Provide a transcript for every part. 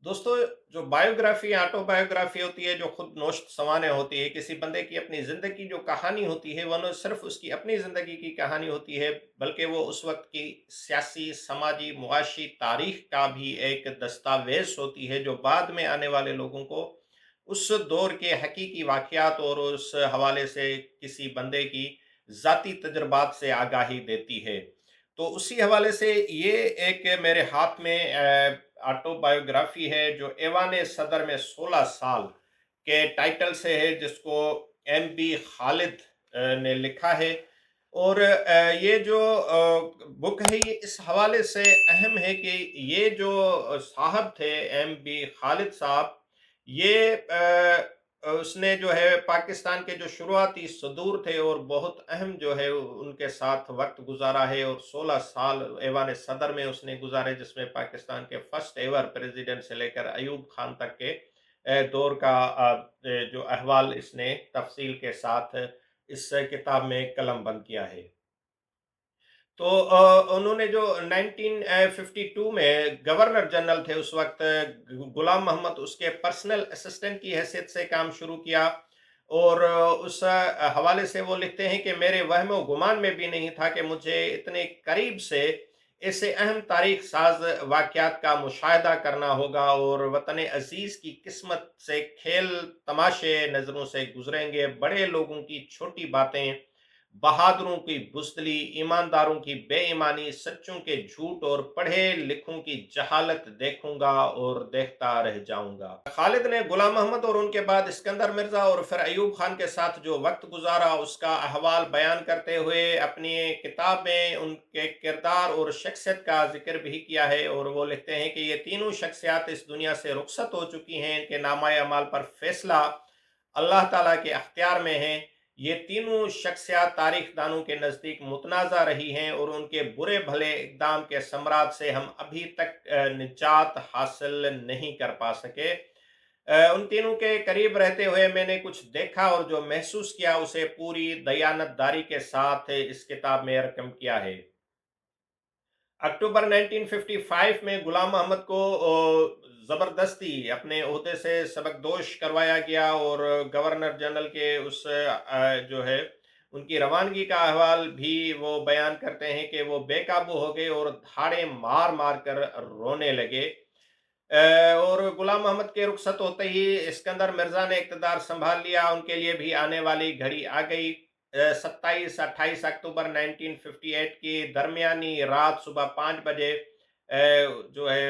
दोस्तों, जो biography autobiography होती है, जो खुद नोश्त सवाने होती है, किसी बंदे की अपनी ज़िंदगी जो कहानी होती है, वो न सिर्फ उसकी अपनी ज़िंदगी की कहानी होती है, बल्कि वो उस वक्त की सियासी, समाजी, मुआशी तारीख का भी एक दस्तावेज होती है, जो बाद में आने वाले लोगों को उस दौर के हकीकी वाक़यात और उस हवाले से किसी बंदे की ज़ाती तजुर्बात से आगाही देती है। तो उसी हवाले से ये एक मेरे हाथ में ऑटोबायोग्राफी है, जो ऐवान सदर में 16 साल के टाइटल से है, जिसको एम बी खालिद ने लिखा है। और ये जो बुक है, ये इस हवाले से अहम है कि ये जो साहब थे, एम बी खालिद साहब, ये उसने जो है पाकिस्तान के जो शुरुआती सदूर थे और बहुत अहम जो है उनके साथ वक्त गुजारा है, और 16 साल ऐवान सदर में उसने गुजारे, जिसमें पाकिस्तान के फर्स्ट एवर प्रेसिडेंट से लेकर अयूब खान तक के दौर का जो अहवाल इसने तफसील के साथ इस किताब में कलमबंद किया है। तो उन्होंने जो 1952 में गवर्नर जनरल थे उस वक्त, गुलाम मोहम्मद, उसके पर्सनल असिस्टेंट की हैसियत से काम शुरू किया। और उस हवाले से वो लिखते हैं कि मेरे वहम गुमान में भी नहीं था कि मुझे इतने करीब से ऐसे अहम तारीख साज वाक़यात का मुशाहिदा करना होगा, और वतन अजीज़ की किस्मत से खेल तमाशे नज़रों से गुजरेंगे, बड़े लोगों की छोटी बातें, बहादुरों की बुज़दिली, ईमानदारों की बेईमानी, सच्चों के झूठ और पढ़े लिखों की जहालत देखूंगा और देखता रह जाऊंगा। खालिद ने गुलाम मोहम्मद और उनके बाद इस्कंदर मिर्जा और फिर अयूब खान के साथ जो वक्त गुजारा, उसका अहवाल बयान करते हुए अपनी किताब में उनके किरदार और शख्सियत का जिक्र भी किया है। और वो लिखते हैं कि ये तीनों शख्सियात इस दुनिया से रुखसत हो चुकी हैं, इनके नामाए अमाल पर फैसला अल्लाह ताला के अख्तियार में है। ये तीनों शख्सियात तारीख दानों के नज़दीक मुतनाज़ा रही हैं, और उनके बुरे भले इक़दाम के समरात से हम अभी तक निजात हासिल नहीं कर पा सके। उन तीनों के करीब रहते हुए मैंने कुछ देखा, और जो महसूस किया उसे पूरी दयानतदारी के साथ इस किताब में रकम किया है। अक्टूबर 1955 में गुलाम मोहम्मद को ज़बरदस्ती अपने ओहदे से सबकदोश करवाया गया, और गवर्नर जनरल के उस जो है उनकी रवानगी का अहवाल भी वो बयान करते हैं कि वो बेकाबू हो गए और धाड़े मार मार कर रोने लगे। और गुलाम मोहम्मद के रुखसत होते ही इस्कंदर मिर्जा ने इक़्तिदार संभाल लिया। उनके लिए भी आने वाली घड़ी आ गई। 27-28 अक्टूबर 1958 की दरमियानी रात सुबह 5 बजे जो है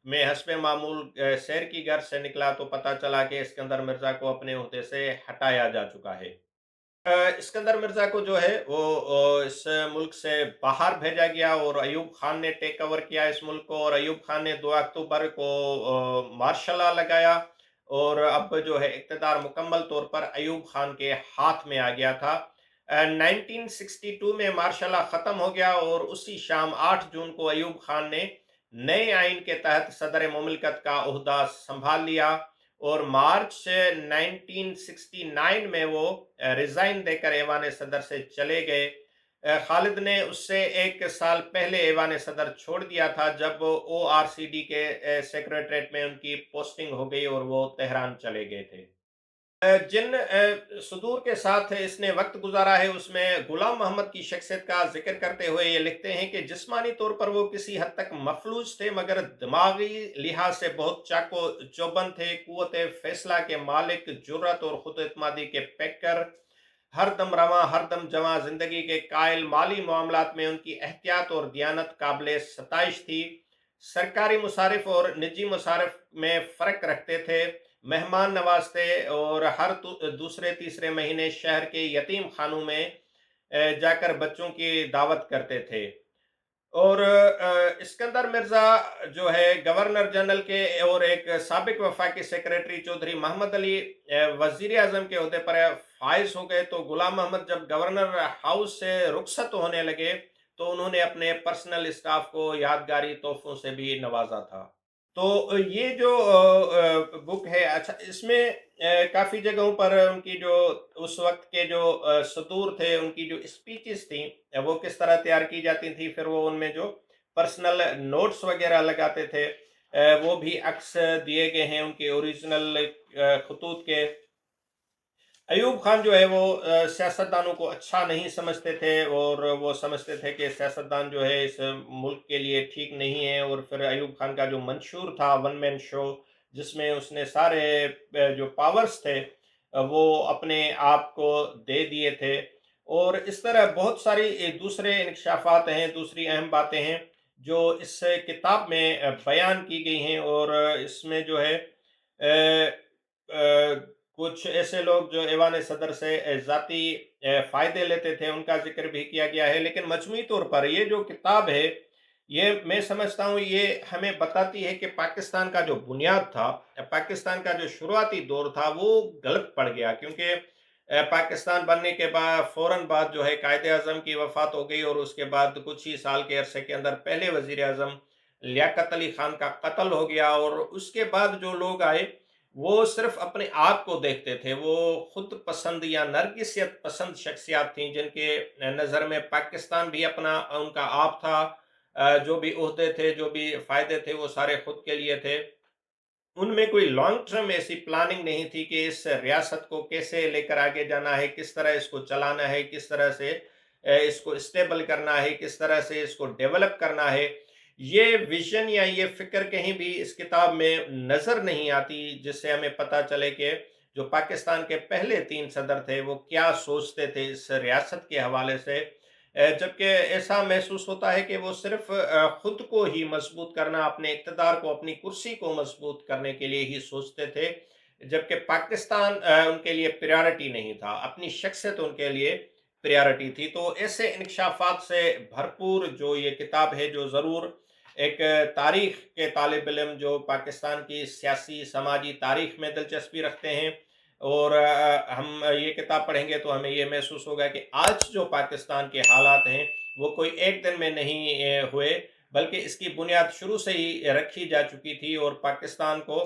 मैं हस्बे मामूल सैर की घर से निकला, तो पता चला कि इस्कंदर मिर्जा को अपने ओहदे से हटाया जा चुका है। इस्कंदर मिर्जा को जो है वो इस मुल्क से बाहर भेजा गया, और अयूब खान ने टेक ओवर किया इस मुल्क को, और अयूब खान ने 2 अक्टूबर को मार्शल लॉ लगाया, और अब जो है इक़्तिदार मुकम्मल तौर पर अयूब खान के हाथ में आ गया था। 1962 में मार्शल लॉ ख़त्म हो गया, और उसी शाम 8 जून को अयूब खान ने नए आइन के तहत सदर मुमलिकत का ओहदा संभाल लिया, और मार्च 1969 में वो रिजाइन देकर ऐवान सदर से चले गए। खालिद ने उससे 1 साल पहले ऐवान सदर छोड़ दिया था, जब ओआरसीडी के सेक्रेटरीट में उनकी पोस्टिंग हो गई और वो तेहरान चले गए थे। जिन सुदूर के साथ इसने वक्त गुजारा है, उसमें गुलाम मोहम्मद की शख्सियत का जिक्र करते हुए ये लिखते हैं कि जिस्मानी तौर पर वो किसी हद तक मफलूज थे, मगर दिमागी लिहाज से बहुत चाको चौबंद थे, कुव्वत फैसला के मालिक, जुर्रत और खुद एतमादी के पैकर, हर दम रवां हर दम जवां जिंदगी के कायल, माली मामलात में उनकी एहतियात और दियानत काबिल सताइश थी। सरकारी मुसारिफ और निजी मुसारिफ में फ़र्क रखते थे, मेहमान नवाज थे, और हर दूसरे तीसरे महीने शहर के यतीम खानों में जाकर बच्चों की दावत करते थे। और इस्कंदर मिर्जा जो है गवर्नर जनरल के और एक साबिक वफाकी सेक्रेटरी चौधरी मोहम्मद अली वजीर आजम के ओहदे पर फाइज हो गए, तो गुलाम मोहम्मद जब गवर्नर हाउस से रुखसत होने लगे, तो उन्होंने अपने पर्सनल स्टाफ को यादगारी तोहफों से भी नवाजा था। तो ये जो बुक है, अच्छा, इसमें काफ़ी जगहों पर उनकी जो उस वक़्त के जो सतूर थे, उनकी जो स्पीचेज़ थी, वो किस तरह तैयार की जाती थी, फिर वो उनमें जो पर्सनल नोट्स वग़ैरह लगाते थे। वो भी अक्स दिए गए हैं उनके ओरिजिनल खतूत के। अयूब खान जो है वो सियासतदानों को अच्छा नहीं समझते थे और वो समझते थे कि सियासतदान जो है इस मुल्क के लिए ठीक नहीं है। और फिर अयूब खान का जो मंशूर था वन मैन शो, जिसमें उसने सारे जो पावर्स थे वो अपने आप को दे दिए थे। और इस तरह बहुत सारी दूसरे इंकशाफात हैं, दूसरी अहम बातें हैं जो इस किताब में बयान की गई हैं। और इसमें जो है कुछ ऐसे लोग जो ऐवान सदर से ज़ाती फ़ायदे लेते थे, उनका ज़िक्र भी किया गया है। लेकिन मजमूई तौर पर ये जो किताब है, ये मैं समझता हूँ ये हमें बताती है कि पाकिस्तान का जो बुनियाद था, पाकिस्तान का जो शुरुआती दौर था, वो गलत पड़ गया। क्योंकि पाकिस्तान बनने के बाद फ़ौरन बाद जो है कायदे-आज़म की वफ़ात हो गई और उसके बाद कुछ ही साल के अरसे के अंदर पहले वज़ीर-ए-आज़म लियाकत अली खान का कत्ल हो गया। और उसके बाद जो लोग आए, वो सिर्फ अपने आप को देखते थे। वो खुद पसंद या नरगिसियत पसंद शख्सियात थीं, जिनके नज़र में पाकिस्तान भी अपना उनका आप था। जो भी ओहदे थे, जो भी फ़ायदे थे, वो सारे खुद के लिए थे। उनमें कोई लॉन्ग टर्म ऐसी प्लानिंग नहीं थी कि इस रियासत को कैसे लेकर आगे जाना है, किस तरह इसको चलाना है, किस तरह से इसको स्टेबल करना है, किस तरह से इसको डेवलप करना है। ये विजन या ये फिक्र कहीं भी इस किताब में नजर नहीं आती, जिससे हमें पता चले कि जो पाकिस्तान के पहले 3 सदर थे वो क्या सोचते थे इस रियासत के हवाले से। जबकि ऐसा महसूस होता है कि वो सिर्फ खुद को ही मजबूत करना, अपने इक़्तिदार को, अपनी कुर्सी को मजबूत करने के लिए ही सोचते थे। जबकि पाकिस्तान उनके लिए प्रायोरिटी नहीं था, अपनी शख्सियत उनके लिए प्रायोरिटी थी। तो ऐसे इंकशाफात से भरपूर जो ये किताब है, जो ज़रूर एक तारीख के तालिब इल्म जो पाकिस्तान की सियासी, समाजी तारीख में दिलचस्पी रखते हैं, और हम ये किताब पढ़ेंगे तो हमें ये महसूस होगा कि आज जो पाकिस्तान के हालात हैं, वो कोई एक दिन में नहीं हुए, बल्कि इसकी बुनियाद शुरू से ही रखी जा चुकी थी। और पाकिस्तान को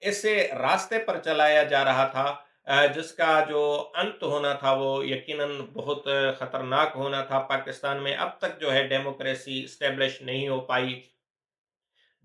ऐसे रास्ते पर चलाया जा रहा था जिसका जो अंत होना था वो यकीनन बहुत खतरनाक होना था। पाकिस्तान में अब तक जो है डेमोक्रेसी स्टेब्लिश नहीं हो पाई।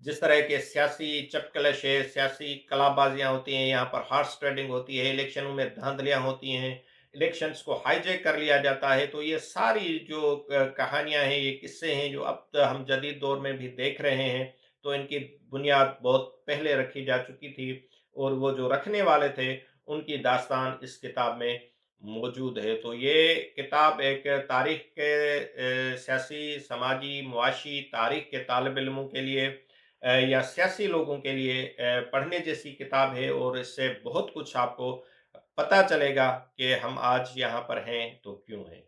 जिस तरह के सियासी चपकलश है, सियासी कलाबाजियाँ होती हैं, यहाँ पर हॉर्स ट्रेडिंग होती है, इलेक्शनों में धांधलियाँ होती हैं, इलेक्शंस को हाईजैक कर लिया जाता है। तो ये सारी जो कहानियाँ हैं, ये किस्से हैं जो अब हम जदीद दौर में भी देख रहे हैं। तो इनकी बुनियाद बहुत पहले रखी जा चुकी थी और वो जो रखने वाले थे, उनकी दास्तान इस किताब में मौजूद है। तो ये किताब एक तारीख के सियासी, समाजी, मुआशी तारीख के तालिब इल्मों के लिए या सियासी लोगों के लिए पढ़ने जैसी किताब है। और इससे बहुत कुछ आपको पता चलेगा कि हम आज यहाँ पर हैं तो क्यों हैं।